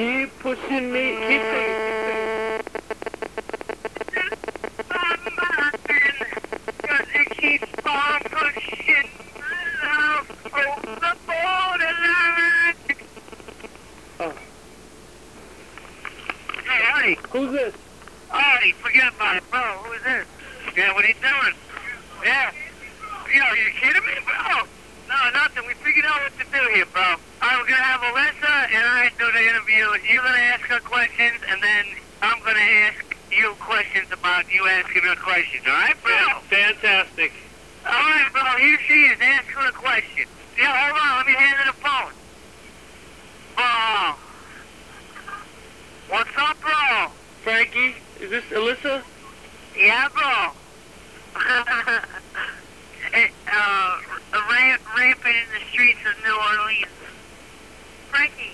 Keep pushing me. Keep singing. Cause it keeps on pushing love over the borderline. Oh. Hey, Artie. Who's this? Artie, forget about it, bro. Who is this? Yeah, what are you doing? Yeah. Yo, you kidding me, bro? No, nothing. We figured out what to do here, bro. Alright, we're gonna have Elissa and I do the interview. You're gonna ask her questions, and then I'm gonna ask you questions about you asking her questions. Alright, bro? Fantastic. Alright, bro. Here she is. Ask her a question. Yeah, hold on. Let me hand her the phone. Bro. What's up, bro? Frankie, is this Elissa? Yeah, bro. Rampant in the streets of New Orleans. Frankie,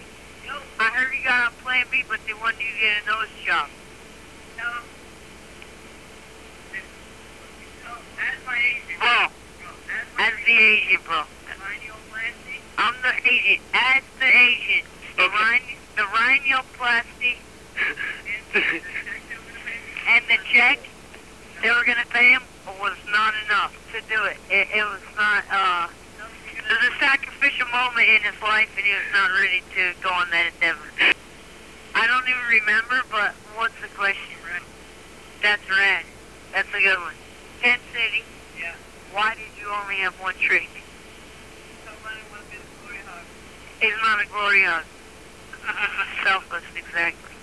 I heard you got on Plan B, but they wanted you to get a nose job. No. That's my agent. Bro. That's the agent, bro. I'm the agent. As the agent. The rhinoplasty and the check they were going to pay him was not enough to do it. It was not, there was a sacrificial moment in his life and he was not ready to go on that endeavor. I don't even remember, but what's the question? That's rad. That's a good one. Tent City. Yeah. Why did you only have one trick? Somebody wanted me to glory hug. It's not a glory hug. Selfless, exactly.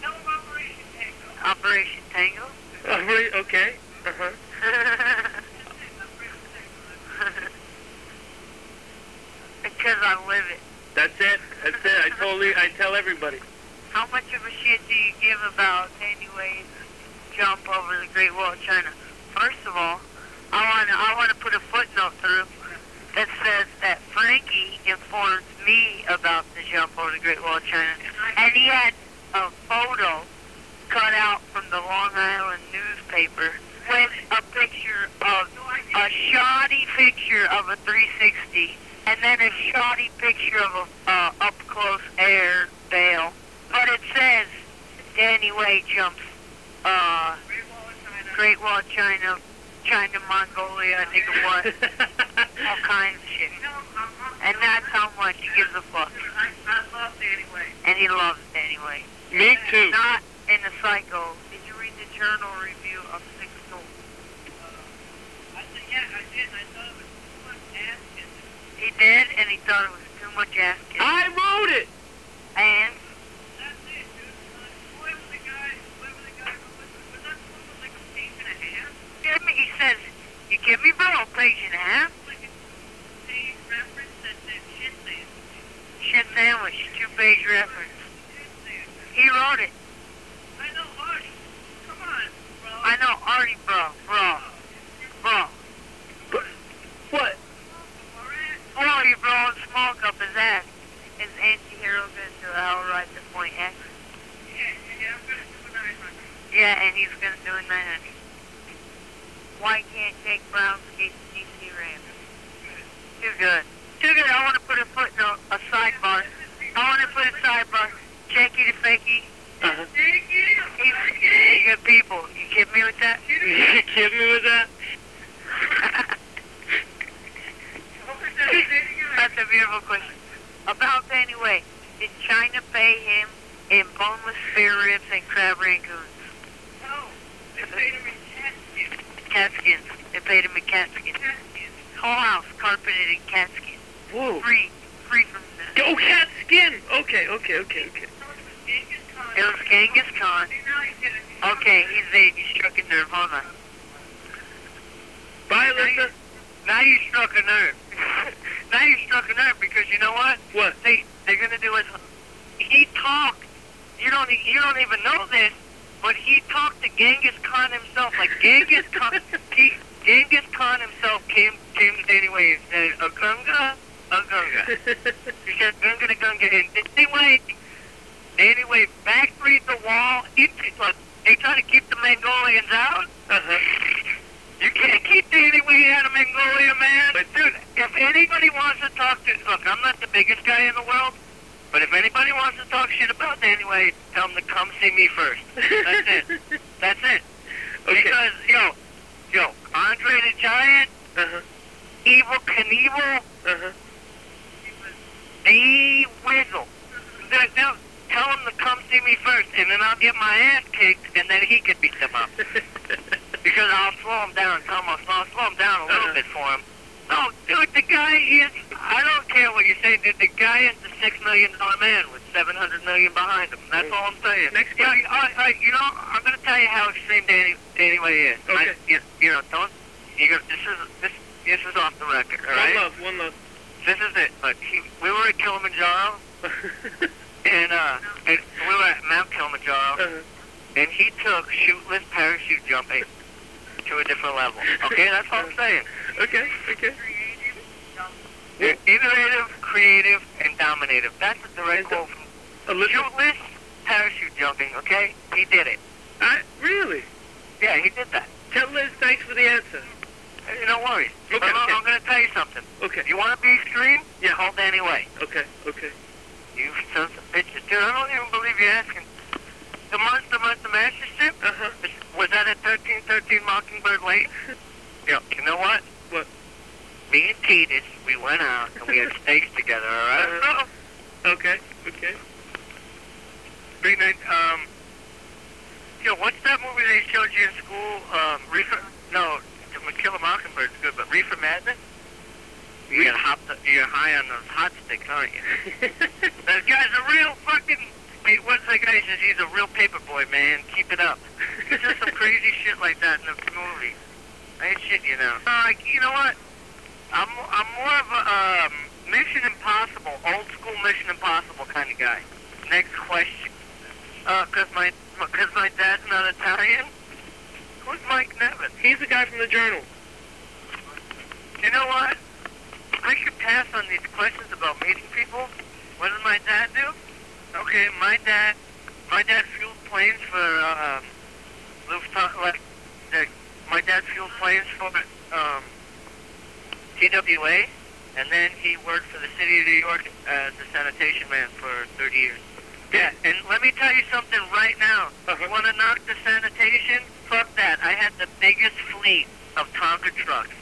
No, Operation Tango. Operation Tango? Okay. Uh-huh. Because I live it. That's it. I tell everybody. How much of a shit do you give about anyways jump over the Great Wall of China? First of all, I want to put a footnote through that says that Frankie informed me about the jump over the Great Wall of China, and he had a photo cut out from the Long Island newspaper with a picture of a shoddy picture of a 360 and then a shoddy picture of a up-close air bale. But it says Danny Way jumps Great Wall of China, China, Mongolia, nigga what, all kinds of shit. And that's how much he gives a fuck. I love Danny Way. And he loves Danny Way. Me too. Not in the Psycho. Did you read the journal review of Six Souls? I said, yeah, I did. I thought it was too much ass kissing. He did, and he thought it was too much ass kissing. I wrote it! And? That's it, dude. Whoever the guy was that supposed to like a page and a half? He says, you give me, bro, a page and a half? Like a page reference that said shit sandwich. Shit sandwich, 2-page reference. He wrote it. I know Artie. Come on, bro. I know Artie, bro. What? Oh, you blowing smoke up his ass. Is anti-hero gonna do a hell right to point X? Yeah, I'm gonna do a 900. Yeah, and he's gonna do a 900. Why can't Jake Brown skate the DC Rams? Too good. Too good. I want to put a footnote, a sidebar. I want to put a sidebar. Jakey the Fakey. Uh-huh. He's good people. You kidding me with that? You kidding me with that? That's a beautiful question. About Danny Way, did China pay him in boneless spare ribs and crab rangoons? No, they paid him in cat skins. Cat skins. They paid him in cat skins. Cat skins. Whole house carpeted in cat skins. Whoa. Free from the... Oh, cat skin! Okay. So it was Genghis Khan. It was Genghis Khan. Okay, he struck a nerve. Hold on. Bye, Elissa. Now you struck a nerve. Now you struck a nerve because you know what? What? They're gonna do it. He talked. You don't even know this, but he talked to Genghis Khan himself. Like Genghis Khan himself came anyway and said, "Agunga." He said, "Gunga." And anyway, backbreed the wall. They try to keep the Mongolians out. You can't keep Danny Way out of Mongolia, man. But dude, if anybody wants to talk to, look, I'm not the biggest guy in the world, but But if anybody wants to talk shit about Danny Way, tell them to come see me first. That's it. That's it. Okay. Because, yo, Andre the Giant, Evil Knievel, the Wiggle. They'll tell him to come see me first, and then I'll get my ass kicked, and then he can beat them up. Because I'll slow him down. I'll slow him down a little bit for him. No, dude, the guy is, I don't care what you say, dude, the guy is the $6 million man with $700 million behind him. That's all I'm saying. Next Yeah, you know, I'm going to tell you how extreme Danny Way is. Okay. You know, don't, this is off the record, all right? One love. This is it. But we were at Kilimanjaro, and we were at Mount Kilimanjaro, and he took chute-less parachute jumping to a different level. Okay, that's all I'm saying. Okay. Innovative, creative, and dominative. That's a direct quote from chute-less parachute jumping, okay? He did it. Really? Yeah, he did that. Tell Liz thanks for the answer. No worries. Okay, I'm going to tell you something. Okay. You want to be extreme? Yeah, call Danny Way. Okay. You sons of bitches. Dude, I don't even believe you're asking. The Monster Master Strip? Was that at 1313 Mockingbird Lane? Yeah, you know what? What? Me and Titus, we went out and we had steaks together, alright? Okay. Big night, yo, what's that movie they showed you in school? To Kill a Mockingbird's good, but Reefer Madness? You're high on those hot sticks, aren't you? That guy's a real fucking... What's that guy says? He's a real paper boy, man. Keep it up. There's just some crazy shit like that in the movie. I ain't shit, you know. You know what? I'm more of a Mission Impossible, old school Mission Impossible kind of guy. Next question. Cause my dad's not Italian. Who's Mike Nevin? He's the guy from the Journal. You know what? I should pass on these questions about meeting people. What did my dad do? Okay, my dad fueled planes for Lufthansa. My dad fueled planes for TWA, and then he worked for the city of New York as a sanitation man for 30 years. Yeah, and let me tell you something right now. You want to knock the sanitation? Fuck that. I had the biggest fleet of Tonka trucks.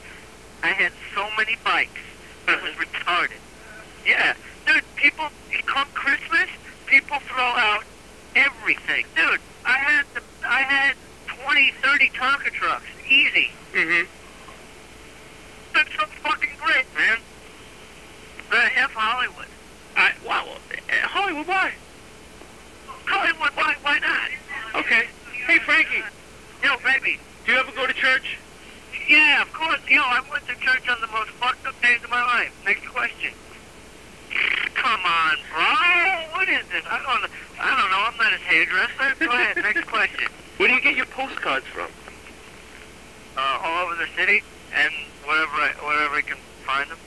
I had so many bikes. It was retarded. Yeah. Dude, come Christmas, people throw out everything. Dude, I had 20, 30 Tonka trucks. Easy. That's so fucking great, man. F Hollywood. Wow. Hollywood, why? Hollywood, why not? Okay. Hey, Frankie. Yo, baby. Do you ever go to church? Yeah, of course. Yo, I went to church on the most fucked up days of my life. Next question. Come on, bro. What is this? I don't know. I'm not his hairdresser. Go ahead. Next question. Where do you get your postcards from? All over the city and wherever I can find them.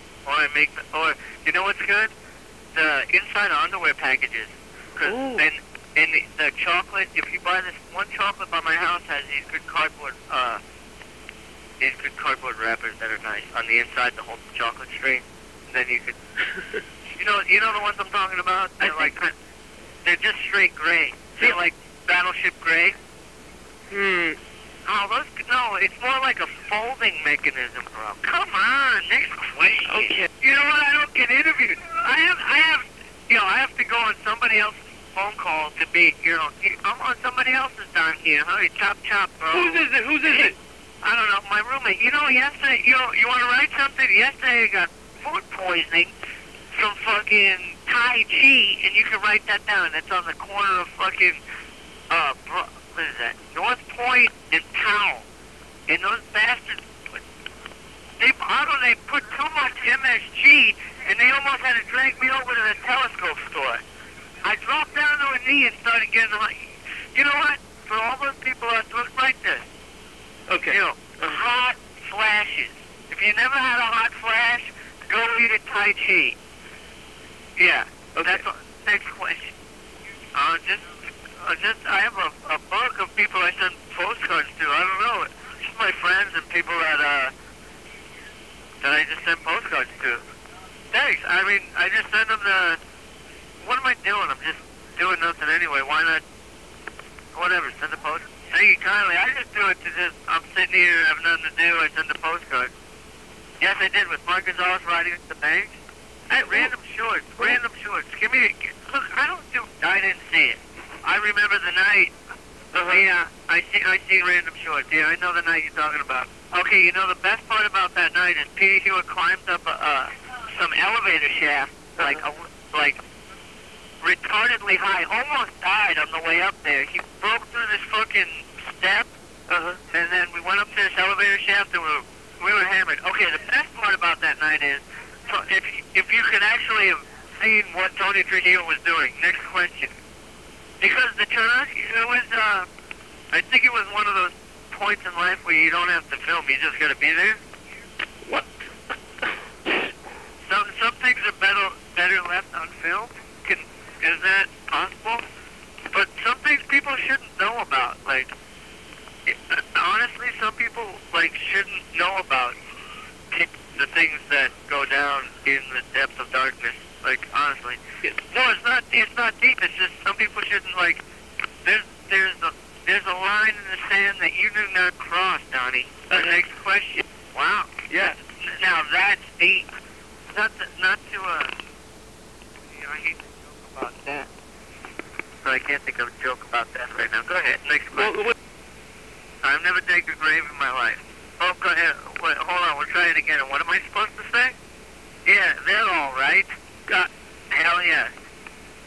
Or you know what's good? The inside underwear packages. And the chocolate. If you buy this one chocolate by my house has these good cardboard wrappers that are nice on the inside to hold the chocolate straight. And then you could. You know the ones I'm talking about? They're just straight gray. They're like Battleship gray. No, it's more like a folding mechanism, bro. Come on, next question. Okay. You know what? I don't get interviewed. I have to go on somebody else's phone call to be, I'm on somebody else's down here. Hey, chop, bro. Whose is it? I don't know, my roommate. Yesterday, you want to write something? Yesterday I got food poisoning from fucking Tai Chi, and you can write that down. It's on the corner of fucking, what is that? North Point and Powell. And those bastards, they put too much MSG, and they almost had to drag me over to the telescope store. I dropped down to a knee and started getting you know what? For all those people out there, write this. Okay. Hot flashes. If you never had a hot flash, go eat a Tai Chi. Yeah. Okay. That's next question. I have a book of people I send postcards to. I don't know. Just my friends and people that I just send postcards to. Thanks. I mean, I just send them what am I doing? I'm just doing nothing anyway. Why not? Whatever, send a post. Thank you kindly. I just do it to just, I'm sitting here, have nothing to do, I send a postcard. Yes, I did, with Mark Gonzalez riding at the bank. Random shorts. Give me look, I didn't see it. I remember the night. Yeah, I see random shorts. Yeah, I know the night you're talking about. Okay, you know the best part about that night is Peter Hewitt climbed up some elevator shaft, like retardedly high, almost died on the way up there. He broke through this fucking step, and then we went up to this elevator shaft and we were hammered. Okay, the best part about that night is, so if you could actually have seen what Tony Trujillo was doing. Next question. Because the turn, it was, I think it was one of those points in life where you don't have to film, you just gotta be there. What? Some things are better left unfilmed. Is that possible? But some things people shouldn't know about. Like, honestly, some people shouldn't know about the things that go down in the depths of darkness. Like, honestly, no, it's not deep. It's just some people shouldn't There's a line in the sand that you do not cross, Donnie. The next question. Wow. Yeah. Now that's deep. Not to I hate to joke about that. But I can't think of a joke about that right now. Go ahead. Next question. Well, I've never taken a grave in my life. Oh, go ahead. Wait, hold on. We'll try it again. And what am I supposed to say? Yeah, they're all right. Hell yes.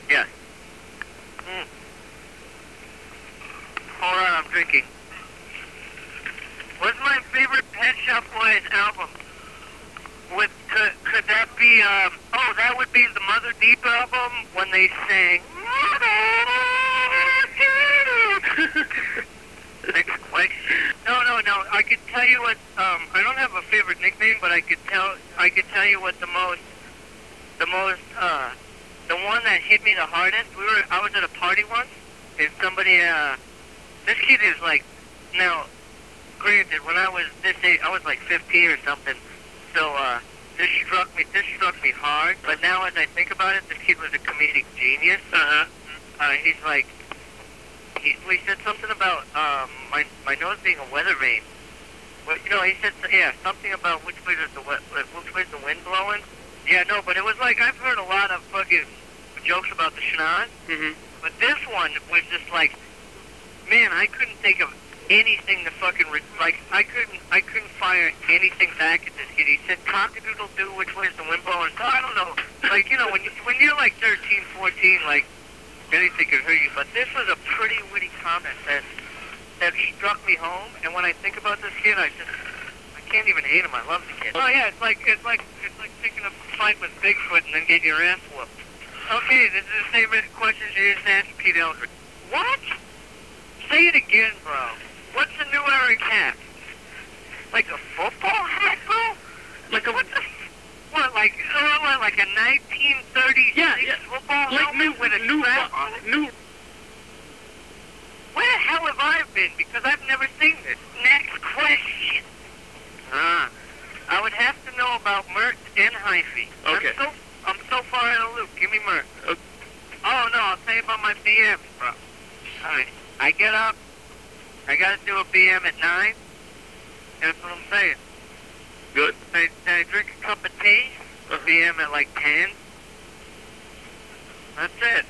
Yes. Hold on, I'm drinking. What's my favorite Pet Shop Boys album? Could that be, that would be the Mother Deep album when they sang. Next question. No. I could tell you what, I don't have a favorite nickname, but I could tell you what the one that hit me the hardest, I was at a party once, and somebody, this kid is now, granted, when I was this age, I was 15 or something, so, this struck me hard, but now as I think about it, this kid was a comedic genius. He's he said something about, my nose being a weather vane. Well, he said, something about which way's the wind blowing. Yeah, no, but it was I've heard a lot of fucking jokes about the schnoz, but this one was just man, I couldn't think of anything to fucking, I couldn't fire anything back at this kid. He said, cock-a-doodle-doo, which way's the wind blowing? So I don't know, when you're 13, 14, anything could hurt you, but this was a pretty witty comment that struck me home, and when I think about this kid, I can't even hate him. I love the kid. Oh yeah, it's like taking a fight with Bigfoot and then getting your ass whooped. Okay, this is the same question you just asked Pete Elgert. What? Say it again, bro. What's the new Eric hat? Like a football hat, bro? Like a like a 1936 football helmet with a strap on it? Where the hell have I been? Because I've never seen this. Next question. I would have to know about Mert and Hyphy. Okay. I'm so far in the loop. Give me Mert. Okay. Oh, no, I'll tell you about my BMs, bro. Alright. I get up. I gotta do a BM at 9. That's what I'm saying. Good. I drink a cup of tea. A BM at 10. That's it.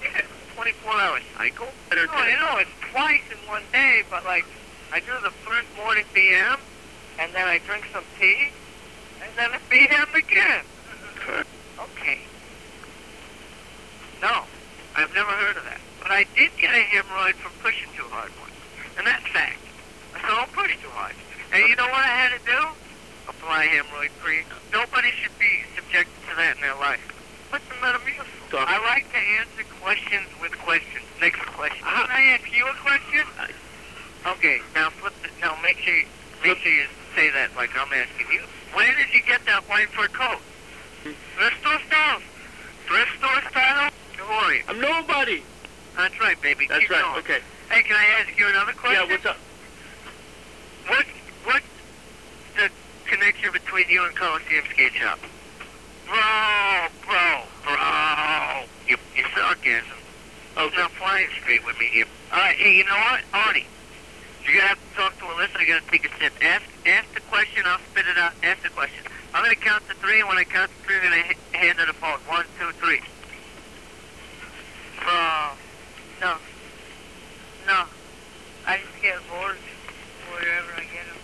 Yeah, 24-hour cycle. It's twice in one day, but I do the first morning BM, and then I drink some tea, and then a BM again. Okay. No, I've never heard of that. But I did get a hemorrhoid from pushing too hard once. And that's fact. So don't push too hard. And you know what I had to do? Apply hemorrhoid cream. Nobody should be subjected to that in their life. What's the Metamucil? I like to answer questions with questions. Next question. Can I ask you a question? Okay, now make sure you say that like I'm asking you. Where did you get that white fur coat? Thrift store style? Thrift store style? Who are you? I'm nobody. That's right, baby. That's Keep right. going. Okay. Hey, can I ask you another question? Yeah, what's up? What's the connection between you and Coliseum Skate Shop? Bro, you sarcasm. Okay. Now flying straight with me here. Alright, hey, you know what? Arnie, you're gonna have to talk to Elissa, you're gonna take a sip. Ask the question, I'll spit it out. Ask the question. I'm gonna count to 3, and when I count to 3, I'm gonna hand her the phone. 1, 2, 3. No. No. I just get bored wherever I get them.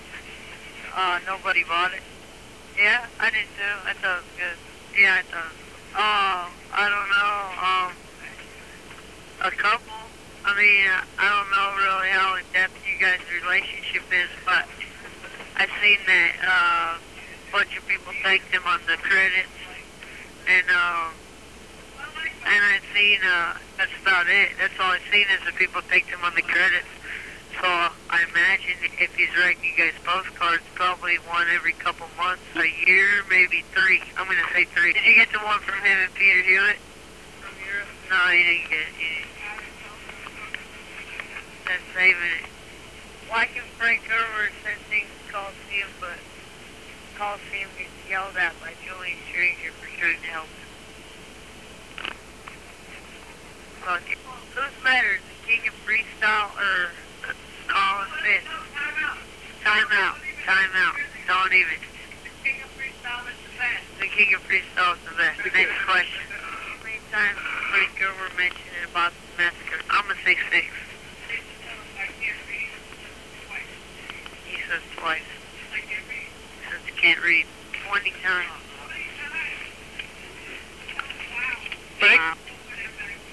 Nobody bought it. Yeah, I did too. I thought it was good. Yeah, I thought it was I don't know. A couple. I mean, I don't know really how in-depth you guys' relationship is, but I've seen that a bunch of people thanked him on the credits, and I've seen, that's about it. That's all I've seen is that people thanked him on the credits. So I imagine if he's writing you guys postcards, probably one every couple months, a year, maybe 3. I'm going to say 3. Did you get the one from him and Peter Hewitt? From Europe? No, he didn't get it. That's saving it. Why can Frank Gerwer send things to Coliseum, but Coliseum gets yelled at by Julian Stranger for trying to help him? Fuck it. Who's better, the King of Freestyle or Colin Fitz? Time out. Don't even. The King of Freestyle is the best. The King of Freestyle is the best. Next question. How many times did Frank Gerwer mention it about the massacre? I'm a 6'6". I can't read twice. He says twice. I can't read. He says he can't read 20 times. Frank?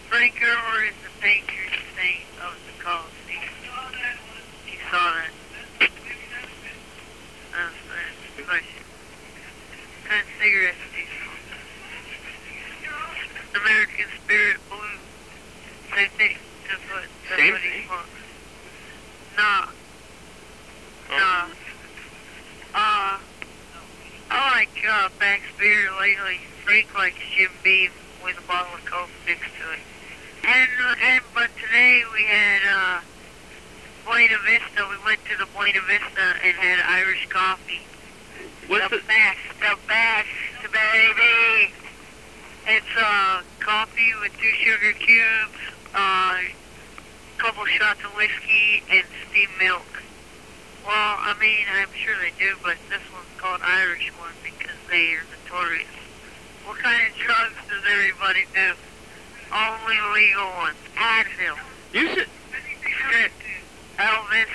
Frank Gerwer is the patron saint of the Coliseum. He saw that. That's the question. What kind of cigarettes do you smoke? American Spirit Blue. Same thing. That's what he smokes. Nah. I like Back's beer lately. Frank likes Jim Beam with a bottle of Coke next to it. But today we had Buena Vista. We went to the Buena Vista and had Irish coffee. What's the best, baby. It's coffee with 2 sugar cubes, couple shots of whiskey, and steamed milk. Well, I mean, I'm sure they do, but this one's called Irish one because they are notorious. What kind of drugs does everybody do? Only legal ones. Advil. You should. Script. Elvis.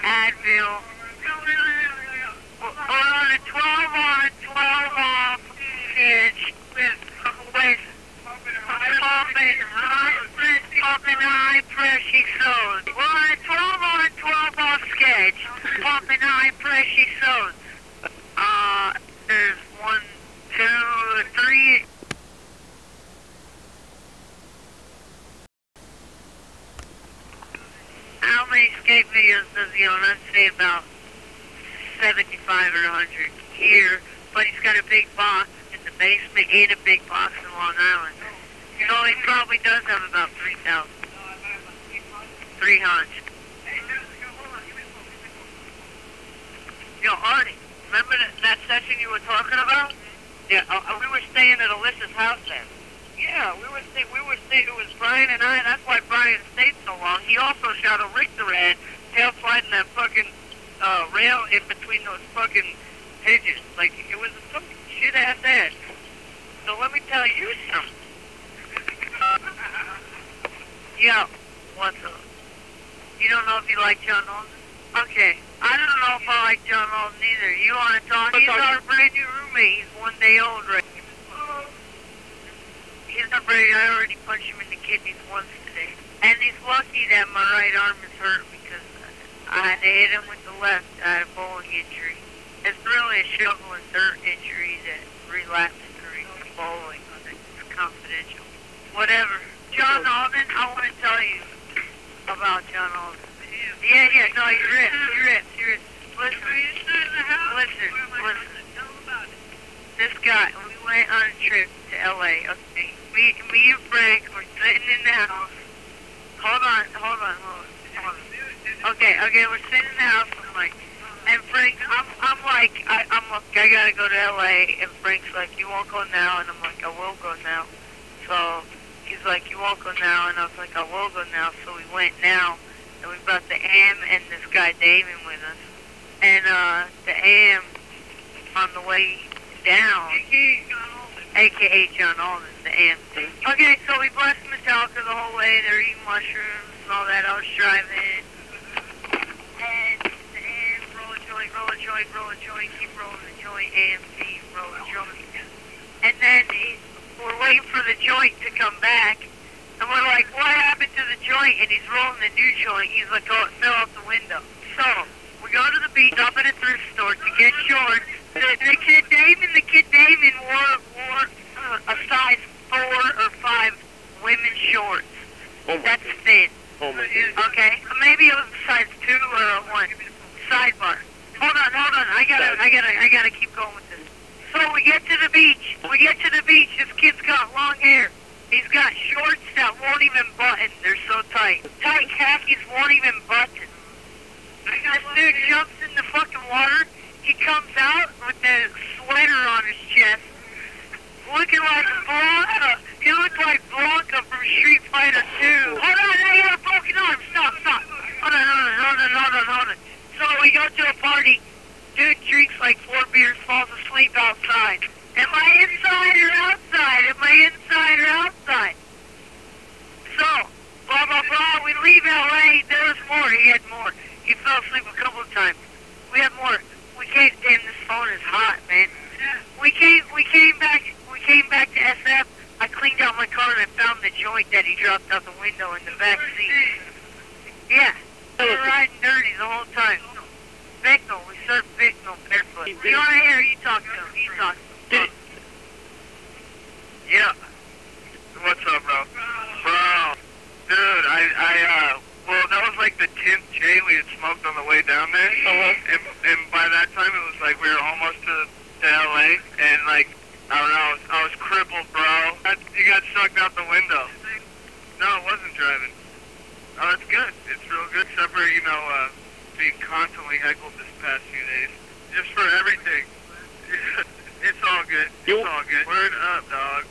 Advil. We're on a 12 off pitch with pumping high pressure sodas. We're on a 12 off sketch, pumping high pressure sodas. There's 1, 2, 3. How many skate videos does he own? I'd say about 75 or 100 here, but he's got a big box in the basement and a big box in Long Island. So he probably does have about 3,000. 300. Yo, Arnie, remember that session you were talking about? Yeah, we were staying at Elissa's house then. Yeah, we were staying, it was Brian and I, that's why Brian stayed so long. He also shot a Richter ad, tail sliding that fucking rail in between those fucking pigeons. Like, it was some shit-ass ad. So let me tell you something. Yo, what's up? You don't know if you like John Alden? Okay, I don't know if I like John Alden either. You want to talk? He's our brand new roommate. He's 1 day old right now. He's not brand. I already punched him in the kidneys once today. And he's lucky that my right arm is hurt because I had to hit him with the left. I had a bowling injury. It's really a shovel and dirt injury that relapsed during bowling. It's confidential. Whatever. John Alden, I want to tell you about John Alden. Yeah, no, he rips. Listen. This guy, we went on a trip to L.A., okay? Me and Frank were sitting in the house. Hold on. Okay, we're sitting in the house, and Frank, I'm like, I gotta go to L.A., and Frank's like, you won't go now, and I'm like, I will go now. So He's like, you won't go now, and I was like, I will go now. So we went now, and we brought the AM and this guy Damon with us. And the AM on the way down, a.k.a. John Alden, the AM. Okay, so we blessed Metallica the whole way. They're eating mushrooms and all that. I was driving. And the AM, roll a joint, roll a joint, roll a joint, keep rolling the joint, AMC, roll a joint. And then we're waiting for the joint to come back. And we're like, what happened to the joint? And he's rolling the new joint. He's like, oh, it fell out the window. So we go to the beach, stop at a thrift store to get shorts. The kid Damon wore a size 4 or 5 women's shorts. Oh That's thin. Oh my God. Okay, maybe it was a size 2 or a 1. Sidebar. Hold on. I gotta keep going with this. So we get to the beach. This kid's got long hair. He's got shorts that won't even button. They're so tight. Tight khakis won't even button. This dude jumps in the fucking water. He comes out with the sweater on his chest, looking like Blanca. He looked like Blanca from Street Fighter 2. Hold on, I got a broken arm. Stop. Hold on. So we go to a party. Dude drinks like 4 beers, falls asleep outside. Am I inside or outside? So, blah, blah, blah. We leave LA. There was more. He had more. He fell asleep a couple of times. We had more. We came. Damn, this phone is hot, man. We came back to SF. I cleaned out my car and I found the joint that he dropped out the window in the back seat. Yeah, we were riding dirty the whole time. Bicknell, we served Bicknell barefoot. You want to hear? You talk to him. Yeah. What's up, bro? Bro, dude, well, that was like the 10th J we had smoked on the way down there. And by that time, it was like we were almost to LA, and like, I don't know, I was crippled, bro. You got sucked out the window. No, it wasn't driving. Oh, that's good. It's real good, except for, being constantly heckled this past few days. Just for everything. It's all good. It's all good. Word up, dog.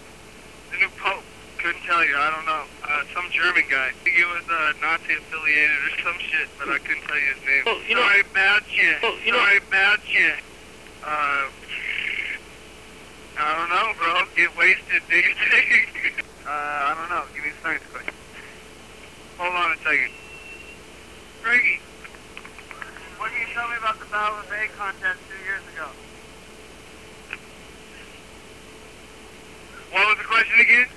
The new Pope. Couldn't tell you. I don't know. Some German guy. I think he was Nazi affiliated or some shit, but I couldn't tell you his name. Oh, Sorry about you. Sorry about you. I don't know, bro. Get wasted, do you think? I don't know. Give me a second quick. Hold on a second. Frankie, what can you tell me about the Battle of Bay contest 2 years ago? What was the question again?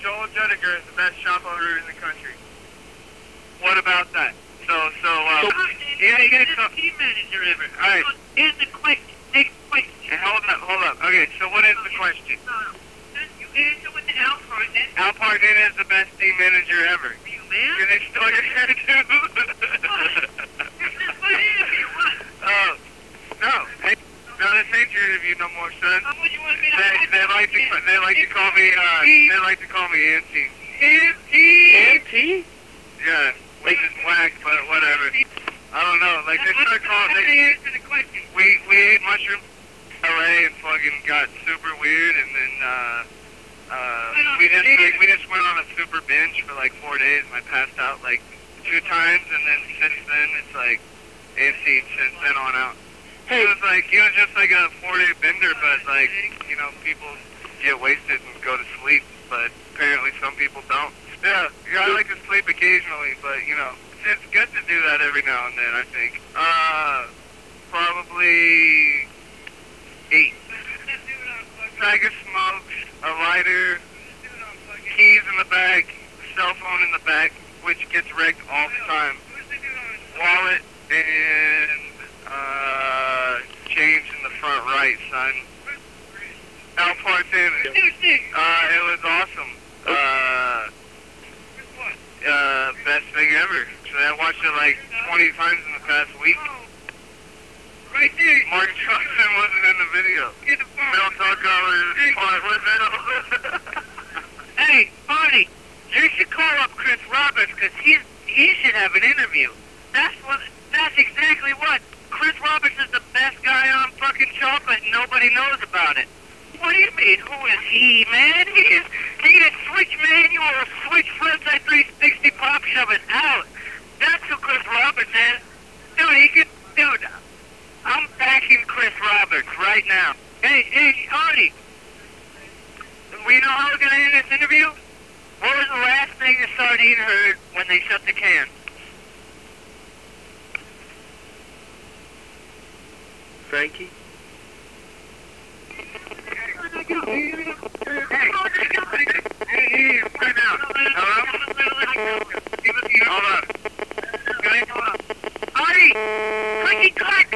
Joel Judiger is the best shop owner in the country. What about that? Yeah, you gotta tell team manager ever. Alright. Here's the question. Next question. Hey, hold up. Okay, so what is the question? No. You answer with the Alpart, then. Alpart is the best team manager ever. Are you mad? Can they steal your hair too? Oh, no. Hey, no, this ain't your interview no more, son. What do you want me to They like to call me Auntie. Auntie? Yeah, which is whack, but whatever. I don't know. Like they start calling. Answer the question. We ate mushrooms in LA and fucking got super weird, and then we just went on a super binge for like 4 days, and I passed out like 2 times, and then since then it's like AC since then on out. Hey. He was just like a 4-day bender, but like, people get wasted and go to sleep, but apparently some people don't. Yeah, I like to sleep occasionally, but it's good to do that every now and then, I think. Probably 8. Bag of smokes, a lighter, keys in the back, cell phone in the back, which gets wrecked all the time. Wallet and change in the front right, son. Alpart in it. It was awesome. Best thing ever. So I watched it like 20 times in the past week. Right there. Mark Johnson wasn't in the video. Get the phone. Bill Tucker was part with it. Hey, Barney, you should call up Chris Roberts because he should have an interview. That's exactly what. Chris Roberts is the best guy on fucking chocolate and nobody knows about it. What do you mean? Who is he, man? Either switch manual or switch frontside 360 pop shove it out. That's who Chris Roberts is. Dude, I'm backing Chris Roberts right now. Hey, Artie. We know how we're going to end this interview? What was the last thing the sardine heard when they shut the can? Frankie? Hey, time out. Hello? Hold on. Artie! Frankie, cut!